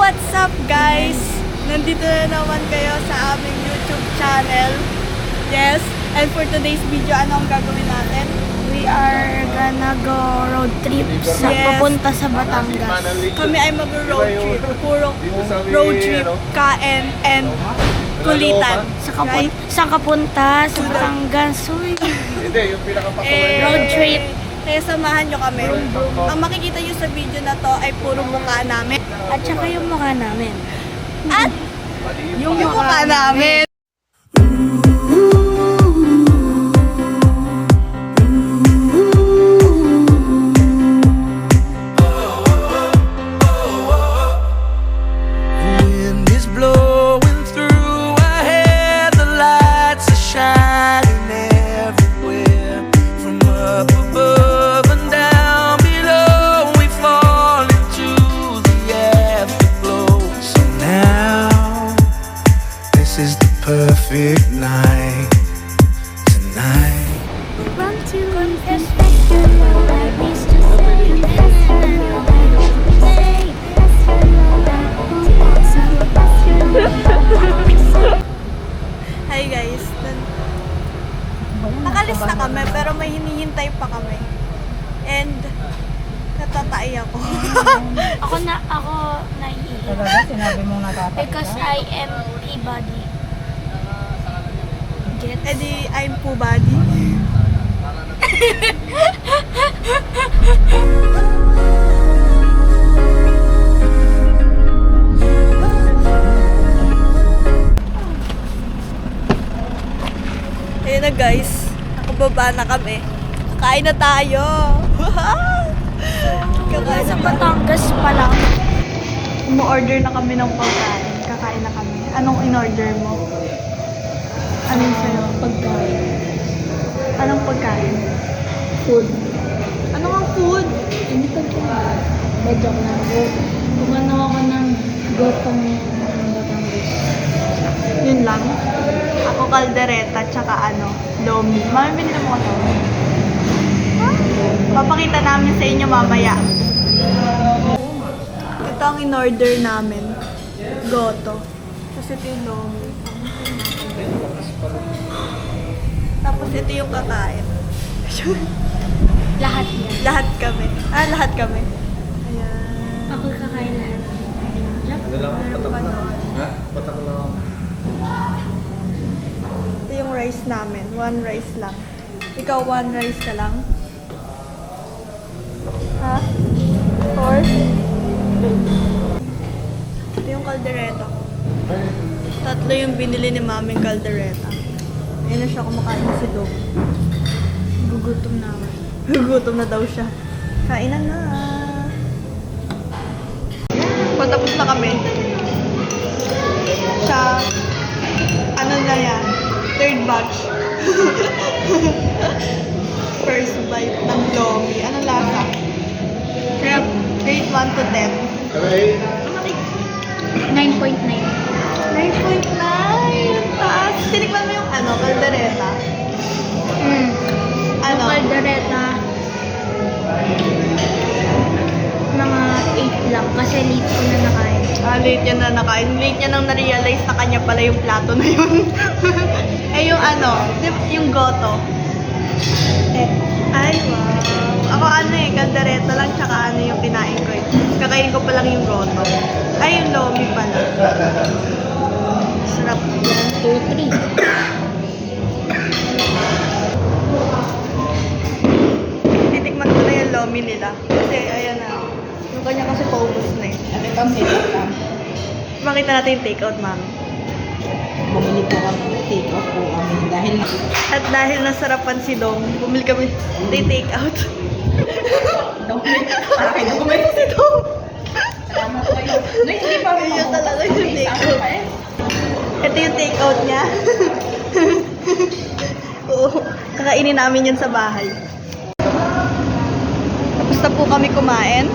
what's up guys? Nandito na naman kayo sa aming YouTube channel. Yes, and for today's video, ano ang gagawin natin? We are gonna go road trip sa papunta sa Batangas. Kami ay mag-road trip. Puro road trip, kain, and kulitan. Sa kapunta sa Batangas. Uy. Hindi, yung pinaka-patungan Road trip. Kaya samahan nyo kami. Ang makikita nyo sa video na to ay puro mukha namin. At saka yung mukha namin. At yung mukha namin. Perfect night tonight. Want to confess that you know I wish to say you Hi guys. Nakalis na kami pero may hinihintay pa kami. And natatay ako. Ako naiihi. Talaga, sinabi mong natatay Because ka? I am Peabody. Eh di, I'm Pubadi. Ayun na guys, nakababa na kami. Kakain na tayo. Kakain Sa na Batangas pa lang. Umu-order na kami ng pagkain. Kakain na kami. Anong in-order mo? Anong sa'yo? Pagkain. Anong pagkain? Food. Ano ang food? Hindi pagkain. Badyak na ako. Kumano ako ng gotong Batangas. Yun lang. Ako kaldereta, tsaka lomi. Mami, binili mo ko to. Papakita namin sa inyo mamaya. Ito ang in-order namin. Goto. Tapos ito yung lomi. Tapos ito yung kakain. Lahat yan. Lahat kami. Lahat kami. Ayan. Ako kakain lahat. Ano lang, patak lang. Ha? Patak lang. Ito yung rice namin. One rice lang. Ikaw, one rice ka lang? Ha? Or? Ito yung kaldereta ko. Tatlo yung binili ni maming kaldereta. Ayun na siya, kumakain na si Dog. Gugutom na ako. Gugutom na daw siya. Kainan na. Patapos na kami. Sa ano na yan? Third batch. First bite ng lomi. Anong lasa? Kaya rate 1 to 10. Aray. 9.9. 9.9! Taas! Tinikman mo yung kaldereta? Ano? Kaldereta. Mga 8 lang kasi late ko na nakain. Late yan na nakain. Late niya nang na-realize na kanya pala yung plato na yun. Yung yung goto. Ay, wow. Ako kaldereta lang tsaka yung kinain ko eh. Kakain ko pa lang yung goto. Ay, yung lomi pala. Sarap. 1, 2, 3. Titikman ko na yung lomi nila. Kasi, ayan na. Yung kanya kasi paubos na eh. At ito ang take ka. Makita natin yung take-out, mami. Bumili po kami, take off po kami dahil At dahil nasarapan si Dong, bumili kami take-out. para kay document. Si Dong! Salamat po yun. No, hindi pa rin Ayun talaga yung May take-out. isang pa eh. Ito yung take-out niya. Oo, kakainin namin yan sa bahay. Tapos na po kami kumain.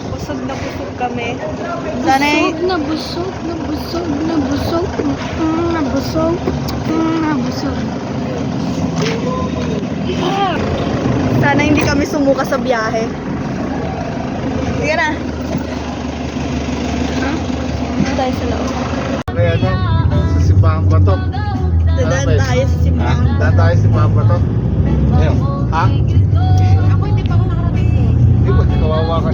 Busog na busog kami. Sana Nabusog. Nabusog. sana hindi kami sumuka sa biyahe. Sige na. tayo sa loob. Kaya ano, sa simbahan ba to? Dadaan tayo sa simbahan. Daan tayo sa simbahan ba to? Ayun. Ha? Ako hindi pa ako nakarating eh. Hindi ba, kawawa ka.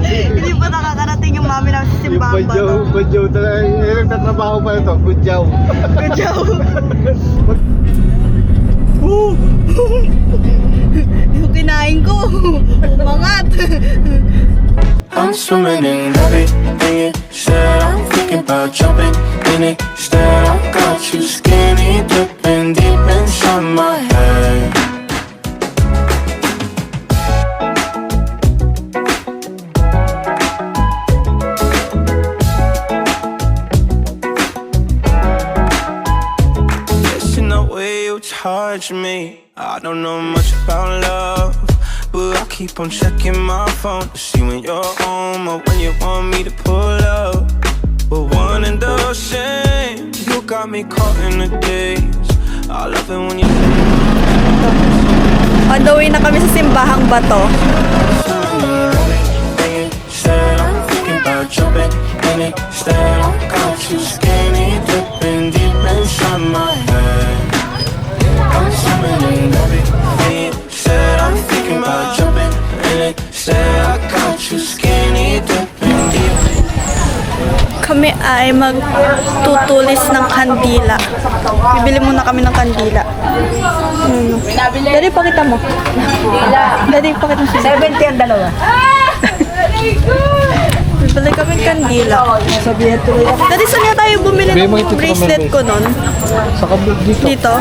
Hindi pa nakakarating yung mami namin sa Yung simbahan ba to. badyaw talaga. Eh, nagtatrabaho pa ito. Good job. Good job. Yung kinain ko. Umangat. I'm swimming in everything you said. I'm thinking about jumping in it. Instead, I got you skinny dipping deep inside my head. Listen the way you touch me. I don't know much about love, but I keep on checking my phone to see when you're home or when you want me to pull up. We're one and the same. You got me caught in the days. I love it when you On the way na kami sa simbahang bato. said I'm thinking about jumping in it. Instead, I got you skinny dipping deep inside my head. I'm swimming in everything. Said I'm thinking about jumping in it. Said I got you skinny dipping deep. Kami ay magtutulis ng kandila. Bibili muna kami ng kandila. Daddy, pakita mo. Daddy, pakita mo siya. 70 ang dalawa. Bibili kami ng kandila. Daddy, saan nga tayo bumili ng bracelet ko nun? Sa kabel dito. Dito.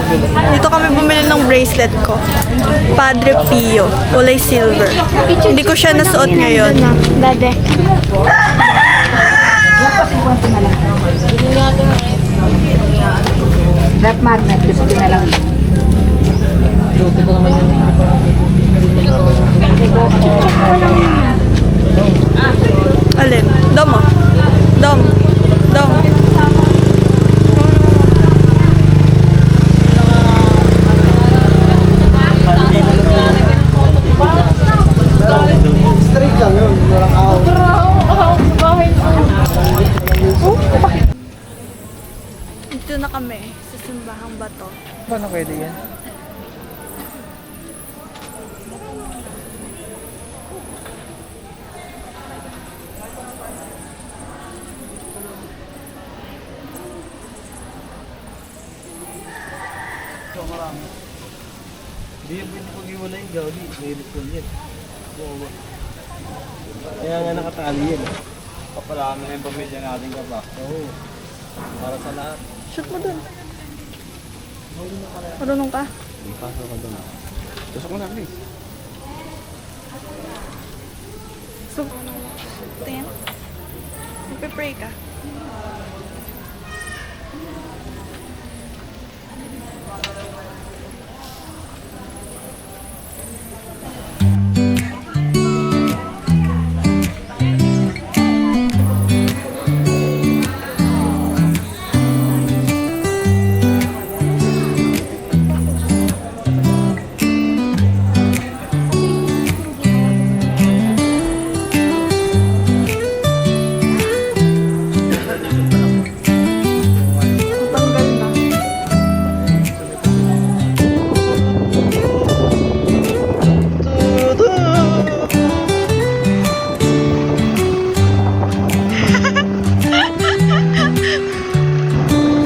Dito kami bumili ng bracelet ko. Padre Pio. Kulay silver. Hindi ko siya nasuot ngayon. Dade. Rap magnet, gusto ko na lang. Alin? Dom mo. Dom. Dom. Straight lang yun. Walang aw. Dito na kami sa simbahang bato. Paano pwede yan? So, marami. Hindi yung pwede pag-iwala yung gauli. May electron yan. Oo. Kaya nga nakatali yan. Kapalami na yung pamilya natin ka ba? Oo. Para sa lahat. Shoot mo dun. Marunong ka? Hindi pasok ka doon. Tusok mo na, please. So, tingin. Magpe-pray ka. Tanggal na.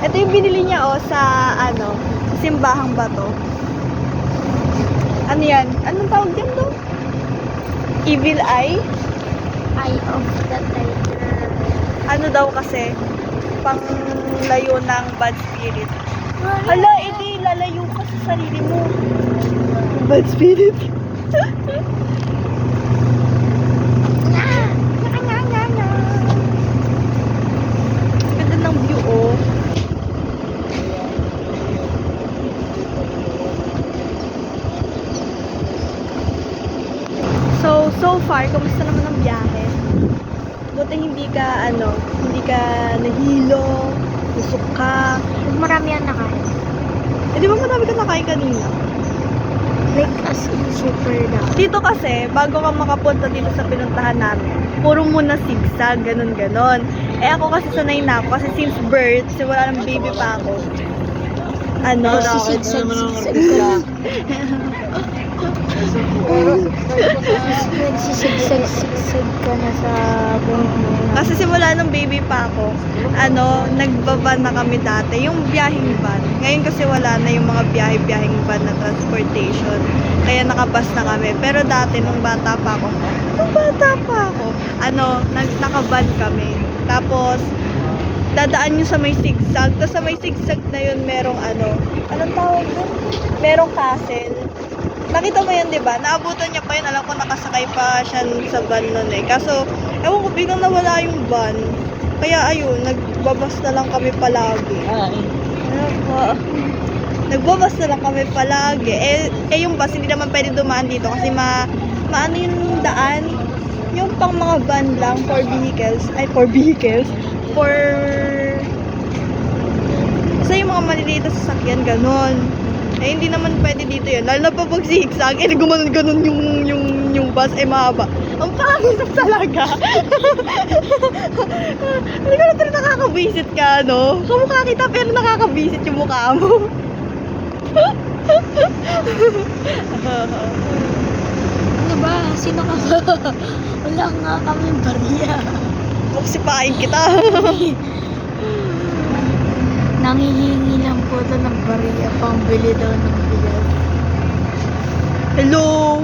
Ito yung binili niya sa sa simbahang bato. Ano yan? Anong tawag dyan daw? Evil Eye? Eye of the tiger. Ano daw kasi? Panglayo ng bad spirit. Hala, edi lalayo ka sa sarili mo. Bad spirit. Ganda ng view, oh. So far, kamusta naman ang biyahe? Buti hindi ka, hindi ka nahilo, busog ka. Marami yan nakain. Eh, di ba marami ka nakain kanina? Like as in super down. Dito kasi, bago ka makapunta dito sa pinuntahan namin, puro muna zigzag, ganun-ganon. Eh ako kasi sanay na ako. Kasi since birth, simula ng baby pa ako. Ano? Sisigsag ka. Nagsisigsag ka na sa buong Kasi simula ng baby pa ako, nagbaban na kami dati. Yung biyahing van. Ngayon kasi wala na yung mga biyahing van na transportation. Kaya nakabus na kami. Pero dati, nung bata pa ako, nakaban kami. Tapos, dadaan nyo sa may zigzag. Tapos sa may zigzag na yun, merong anong tawag doon? Merong castle. Nakita mo yun, di ba? Naabutan niya pa yun. Alam ko nakasakay pa siya sa van nun eh. Kaso, ewan ko, biglang nawala yung van. Kaya ayun, nagbabas na lang kami palagi. Nagbabas na lang kami palagi. Eh yung bus, hindi naman pwede dumaan dito kasi maano yung daan. Yung pang mga van lang, for vehicles. So yung mga maliliit na sasakyan, ganon. Eh, hindi naman pwede dito yun. Lalo na pa pag zigzag, gumanon yung bus, mahaba. Ang pangit talaga. Hindi ko na pero nakakabisit ka, no? Kamukha kita pero nakakabisit yung mukha mo. Ano ba? Sino ka ba? Wala nga kaming bariya. Sipain kita. Nangihingi lang po ito ng bariya pambili daw ng bigas. Hello?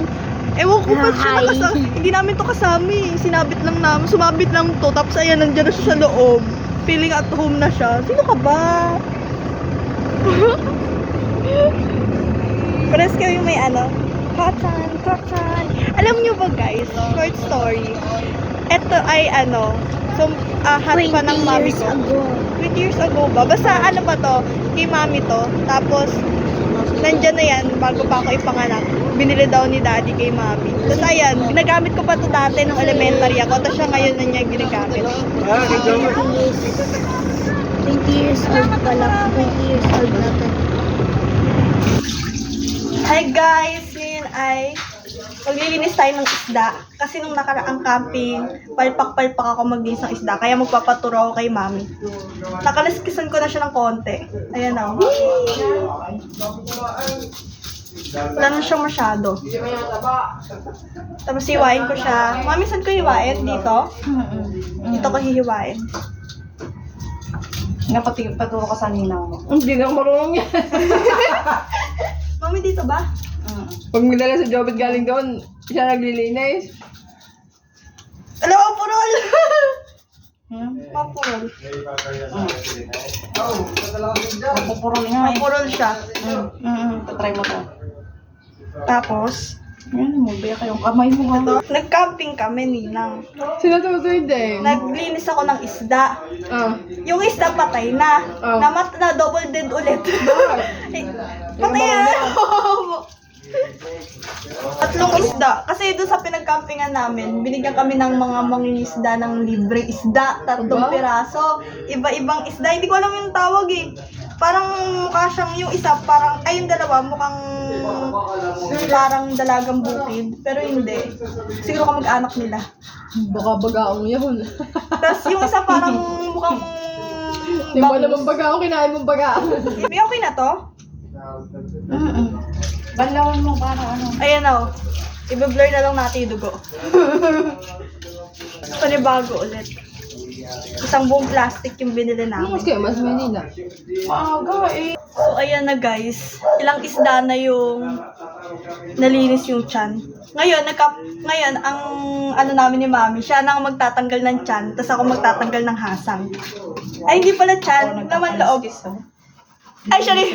Ewan ko ba't siya Hi. Hindi namin to kasama eh. Sinabit lang namin. Sumabit lang to. Tapos ayan, nandiyan na siya sa loob. Feeling at home na siya. Sino ka ba? Pares kayo yung may Kotsan. Alam nyo ba guys, short story. Ito ay hat pa ng mami ko. 20 years ago ba? Basta ba to? Kay mami to. Tapos, nandyan na yan, bago pa ako ipanganak. Binili daw ni daddy kay mami. Tapos ayan, ginagamit ko pa to dati nung elementary ako. Tapos siya ngayon na niya ginagamit. 20 years old pa lang. 20 years old na to. Hi guys! Ngayon ay maglilinis tayo ng isda. Kasi nung nakaraang camping, palpak-palpak ako maglinis ng isda. Kaya magpapaturo ako kay mami. Nakaliskisan ko na siya ng konti. Ayan na. Wala na siya masyado. Tapos hiwain ko siya. Mami, saan ko hiwain? Dito? Dito ko hihiwain. Paturo ka sa ninaw mo. Hindi na ako marunong yan. Mami, dito ba? Pag magdala sa Jobet galing doon, siya naglilinis. Alam, mapurol! Mapurol. Pupurol nga eh. Mapurol siya. Try mo to. Tapos, Yan mo, baya kayong kamay mo ha. nag-camping kami, Ninang. Sino tutuloy din? Naglinis ako ng isda. Ah. Yung isda patay na. Oh. Na double dead ulit. Eh, patay na. Tatlong isda. Kasi doon sa pinag-campingan namin, binigyan kami ng mga mangingisda ng libre isda. 3 piraso. Iba-ibang isda. Hindi ko alam yung tawag eh. Parang mukha siyang yung isa, parang, ay yung dalawa, mukhang parang dalagang bukid. Pero hindi. Siguro kamag-anak nila. Baka bagaong yun. Tapos yung isa parang mukhang Hindi mo naman bagaong, kinain mong bagaong. May okay na to? Banlawan mo para ano. Ayan o. I-blur na lang natin yung dugo. Panibago ulit. Isang buong plastic yung binili namin. Mas kayo, mas Manila. Maaga eh. So, ayan na guys. Ilang isda na yung nalinis yung tiyan. Ngayon, ang ano namin ni Mami, siya nang magtatanggal ng tiyan, tapos ako magtatanggal ng hasang. Ay, hindi pala tiyan, naman loob. Ay, sorry.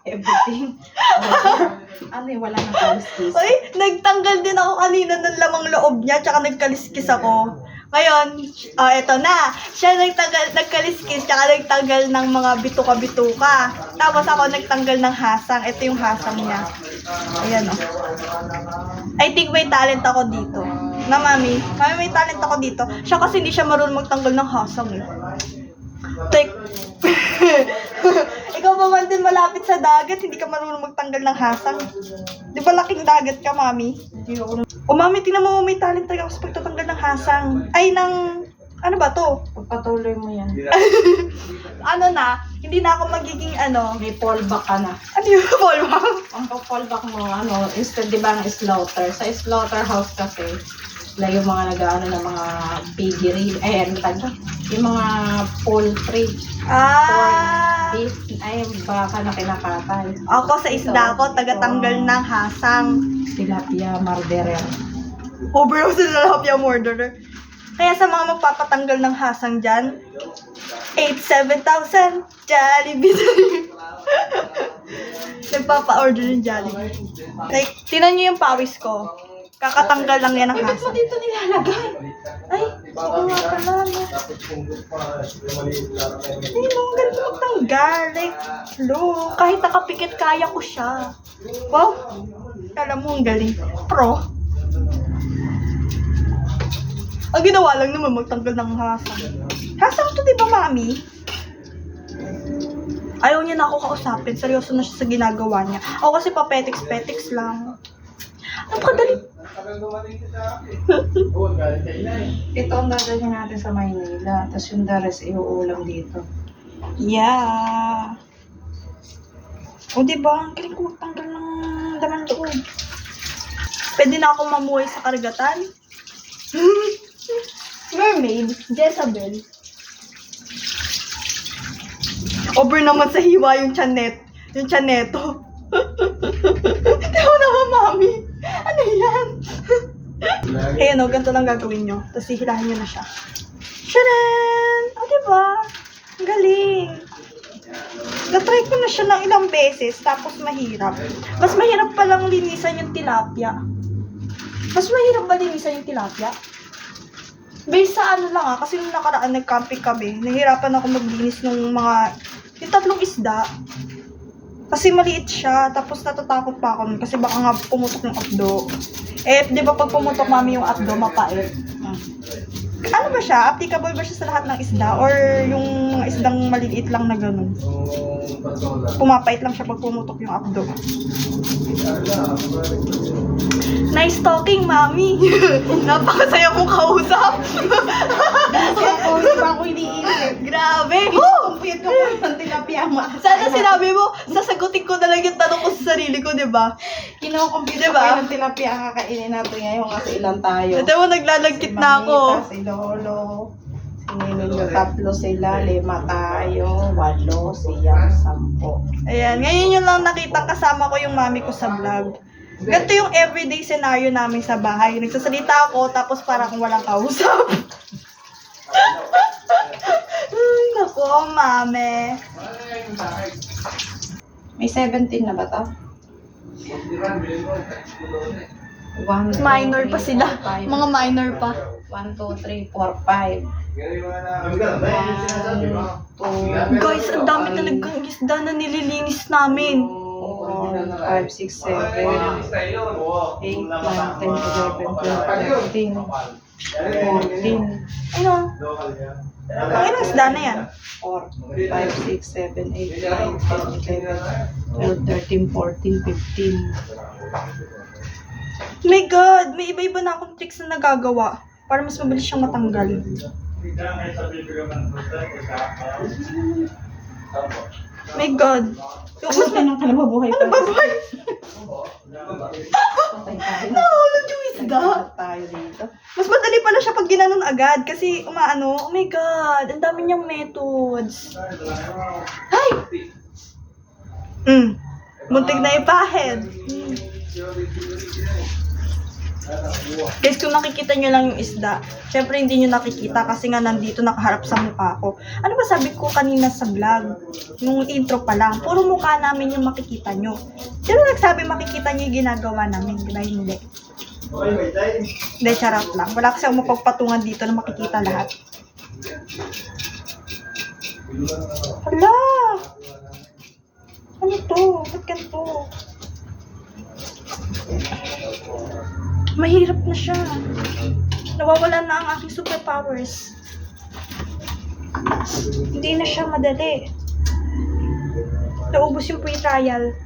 Everything. Ano eh, wala nang kaliskis. Uy, nagtanggal din ako kanina ng lamang loob niya, tsaka nagkaliskis ako. Ngayon, eto na. Siya nagkaliskis, tsaka nagtanggal ng mga bituka-bituka. Tapos ako nagtanggal ng hasang. Ito yung hasang niya. Ayan o. I think may talent ako dito. Na, Mami? Mami, may talent ako dito. Siya kasi hindi siya marunong magtanggal ng hasang eh. Ikaw ba man din malapit sa dagat, hindi ka marunong magtanggal ng hasang? Di ba laking dagat ka, Mami? O Mami, tingnan mo, may talent talaga ako sa pagtatanggal ng hasang. Ay, ng Ano ba to? Pagpatuloy mo yan. Ano na, hindi na ako magiging ano. May fallback ka na. Ano yung fallback? Ang fallback mo, ano, instead, di ba, ng slaughter. Sa slaughterhouse kasi, sila yung mga nag-ano ng mga piggery, ano tawag, yung mga poultry, Ah! beef, ay baka na kinakatay. Ako sa isda ko, tagatanggal ng hasang. Tilapia, marderer. Overall sa tilapia murderer. Kaya sa mga magpapatanggal ng hasang dyan, 8,7,000 Jollibee. Nagpapa-order ng Jollibee. Like, tinan nyo yung pawis ko. Kakatanggal lang yan ng Ba't mo hasang. dito nilalagay? Ay, oo nga pala. No. Ay, no, ang ganda magtanggal. Like, look, kahit nakapikit, kaya ko siya. Wow, alam mo, ang galing. Pro. Ang ginawa lang naman, magtanggal ng hasang. Hasang to, di ba, mami? Ayaw niya na ako kausapin. Seryoso na siya sa ginagawa niya. Ako kasi papetiks-petiks lang. Napakadali. Ito ang gagawin natin sa Maynila. Tapos yung the rest, iuulam dito. Yeah. O, diba? Ang galing ko magtanggal ng laman loob. Pwede na akong mamuhay sa karagatan. Mermaid, Jezabel. Over naman sa hiwa yung chanet. Yung chaneto. Hindi ako naman, mami. Ano yan? Kaya no, ganito lang gagawin nyo. Tapos hihilahin nyo na siya. Sharan! O, diba? Ang galing. Natry ko na siya ng ilang beses, tapos mahirap. Mas mahirap palang linisan yung tilapia. Mas mahirap ba linisan yung tilapia? Based sa ano lang kasi nung nakaraan nag-camping kami, nahirapan ako maglinis ng mga, yung 3 isda. Kasi maliit siya, tapos natatakot pa ako nun, kasi baka nga pumutok ng apdo. Eh, di ba pag pumutok mami yung apdo, mapait. Ano ba siya? Applicable ba siya sa lahat ng isda? Or yung mga isdang maliliit lang na ganun? Pumapait lang siya pag pumutok yung apdo. Nice talking, mami! Napakasaya mong kausap! Hindi pa ako iniisip. Grabe! Compute ko ng tilapia mo. Sana sinabi mo, sasagutin ko na lang yung tanong ko sa sarili ko, di ba? Kino-compute Diba? ko ng tilapia ang kakainin natin ngayon kasi ilan tayo. Ito mo, naglalagkit na ako. Mamita, si Lolo, si Ninyo, 3 sila, 5 tayo, 8, siyang 10. Ayan, ngayon yun lang nakita kasama ko yung mami ko sa vlog. Ganito yung everyday scenario namin sa bahay. Nagsasalita ako, tapos parang kung walang kausap. Ay, nako, mami. May 17 na ba to? Minor pa sila. Mga minor pa. 1, 2, 3, 4, 5. 1, 2, Guys, ang dami talagang isda na nililinis namin. 4, 5, 6, 7, 8, 9, 10, 11, 12, 13, 14, Ano? Ang ilang isda na yan? 4, 5, 6, 7, 8, 9, 10, 11, 12, 13, 14, 15. My God, may iba-iba na akong tricks na nagagawa para mas mabilis siyang matanggal. My God. Mas ganun ka na mabuhay Ano ba boy? Patay tayo. Nahulog yung isda. Tayo dito. Mas madali pala siya pag ginanon agad kasi umaano. Oh my God, ang dami niyang methods. Ay! Muntik na ipahid. Guys, kung nakikita nyo lang yung isda, syempre hindi nyo nakikita kasi nga nandito nakaharap sa mukha ko. Ano ba sabi ko kanina sa vlog? Nung intro pa lang, puro mukha namin yung makikita nyo. Sino nagsabi makikita nyo yung ginagawa namin? Diba hindi? Hindi, charot lang. Wala kasi akong mapagpatungan dito na makikita lahat. Hala! Ano to? Ba't ganito? Mahirap na siya. Nawawala na ang aking superpowers. Hindi na siya madali. Naubos yung free trial.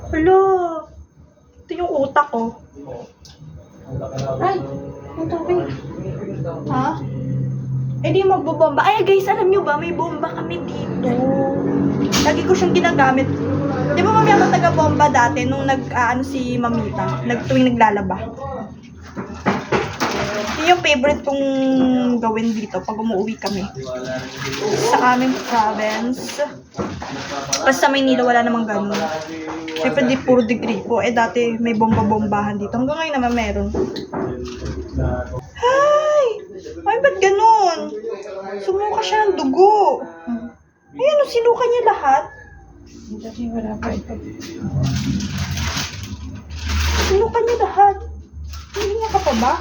Hello! Ito yung utak ko. Ay! Ang tubig. Ha? Eh di magbobomba. Ay guys, alam nyo ba, may bomba kami dito. Lagi ko siyang ginagamit. Di ba mami ako taga-bomba dati nung ano si Mamita, tuwing naglalaba. Yun yung favorite kong gawin dito pag umuwi kami. Sa aming province. Kasi sa Maynila wala namang ganun. Siyempre di puro degree po. Eh dati may bomba-bombahan dito. Hanggang ngayon naman meron. Hi! Ay, ba't ganun? Sumuka siya ng dugo. Ayan, sinuka niya lahat. Kasi wala pa ito. Sinuka niya lahat. Hindi niya ka pa ba?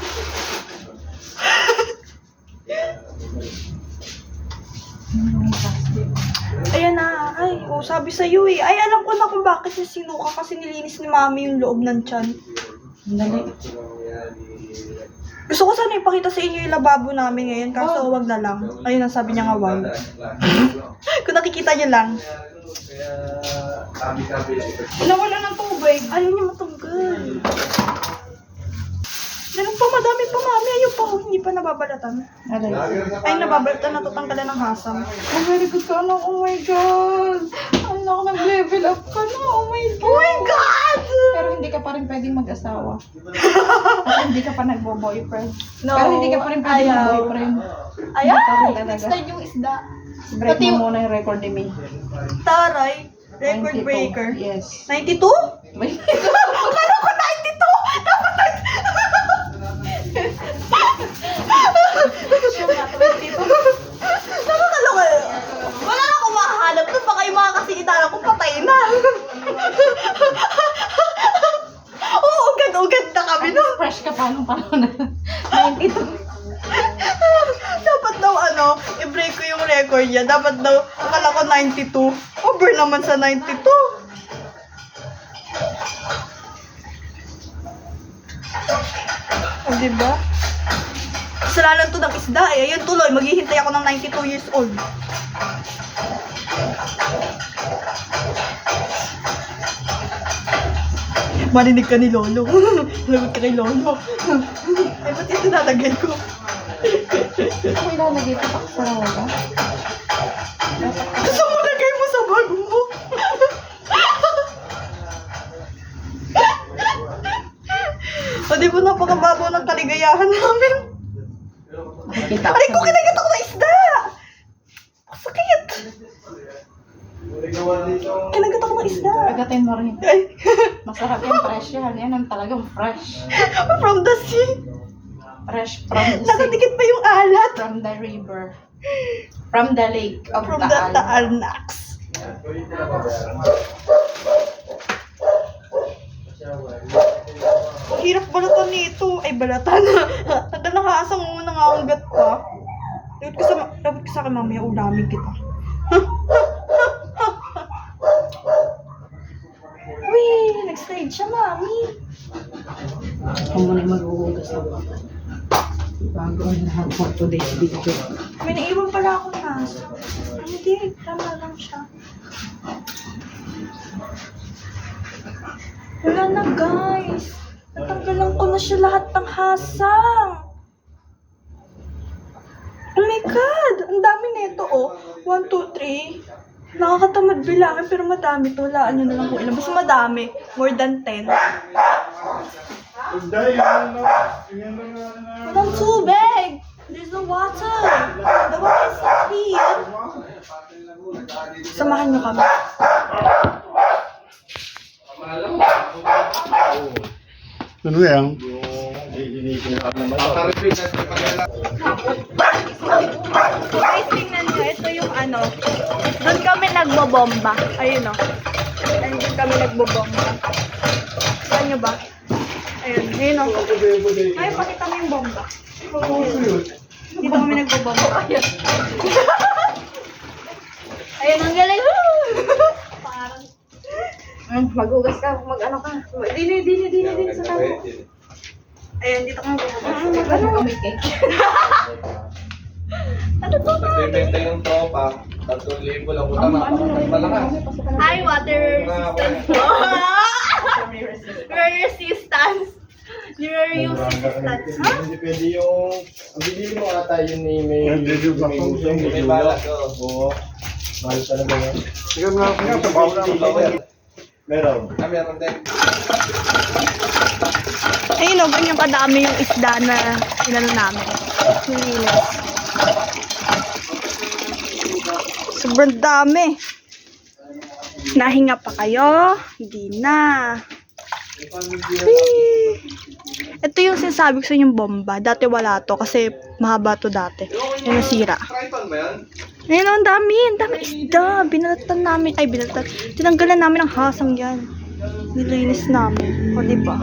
Ayan na. Ay, sabi sa'yo eh. Ay, alam ko na kung bakit niya sinuka kasi nilinis ni mami yung loob ng tiyan. Dali. Gusto ko sana ipakita sa inyo yung lababo namin ngayon, kaso wag na lang. Ayun ang sabi niya nga, wag. Kung nakikita niyo lang. Nawala ng tubig. Ayaw niya matanggal. Meron pa, madami pa mami. Ayaw pa, hindi pa nababalatan. Dali. Ay, nababalatan, natatanggalan ng hasang. Oh, very good ka na. Oh my God. Ano, nag-level up ka na. Oh my God. Oh my God! Pero hindi ka pa rin pwedeng mag-asawa. Kasi hindi ka pa nagbo-boyfriend. No, Pero hindi ka pa rin pwedeng ayaw. mag-boyfriend. Ayan! Hindi pa rin talaga. Next time yung isda. Break Pati- mo muna yung record ni May. Taray. Record 92. breaker. Yes. 92? Wait. Akala ko 92! Dapat nakakaloka. Wala na akong makahanap doon. Baka yung mga kasinitaran kong patay na. Oo, ugad-ugad na kami no. Fresh ka pa nung panahon na. 92. Dapat daw i-break ko yung record niya. Dapat daw, akala ko 92. Over naman sa 92. O, diba? Kasalanan to ng isda eh. Ayun tuloy, maghihintay ako ng 92 years old. Marinig ka ni Lolo. Lagot ka kay Lolo. Ay, ba't yung tinatagay ko? Ako ilalagay pa sa wala. Gusto mo lagay mo sa bag mo? O di ba napakababaw ng kaligayahan namin? Nakikita Aray ko, sa kinagat ako ng isda! Sakit! Kinagat ako ng isda. Pagatin mo rin. Ay, Masarap yan, fresh yan. Yan ang talagang fresh. from the sea. Fresh from the sea. Nakadikit pa yung alat. From the river. From the lake of From the Taal. Taalnax. Ang hirap balatan nito. Ay, balatan. Tagal nakasang muna nga ang gat pa. Dapat ka sa akin mamaya, ulamin kita. Uy, nag-slide siya, mami. Ako muna yung maghuhugas ng bata. Bago ang lahat for today's video. May naiwan pala akong naso. Hindi, tama lang siya. Wala na, guys. Natanggalan ko na siya lahat ng hasang. Oh my God! Ang dami nito, oh. 1, 2, 3. Nakakatamad bilangin, pero madami to. Hulaan nyo na lang kung ilan. Basta madami. More than 10. Walang tubig! There's no water! The water is not here! Samahan nyo kami. Ano yan? Guys, tingnan nyo. Ito yung doon kami nagbobomba. Ayun o. Ayun, doon kami nagbobomba. Saan nyo ba? Ayun, ayun o. Ay, pakita mo yung bomba. Dito kami nagbobomba. Ayun. Ayun, ang galing. Parang. Maghugas ka, mag-ano ka. Dini sa tabo. Ayun, dito kami nagbobomba. Ano kami cake? Ano to ba? Nagbibenta yung tropa, 3,000 lang. Utang na malakas. Hi, water resistance. Very resistance. You're using this land. Ha? Hindi pwede yung... Ang binili mo ata yun ni may... May balat, oo. Mahal talaga yan. Sige nga, tabaw na ako. Meron. Meron din. Ayun o, ganyan kadami yung isda na inano namin. Nilinis. Sobrang dami. Nahinga pa kayo? Hindi na. Whee! Ito yung sinasabi ko sa inyong bomba. Dati wala to kasi mahaba to dati. Yung nasira. Ayun, ang dami. Ang dami isda. Binalatan namin. Ay, binalatan. Tinanggalan namin ang hasang yan. Nilinis namin. O, diba?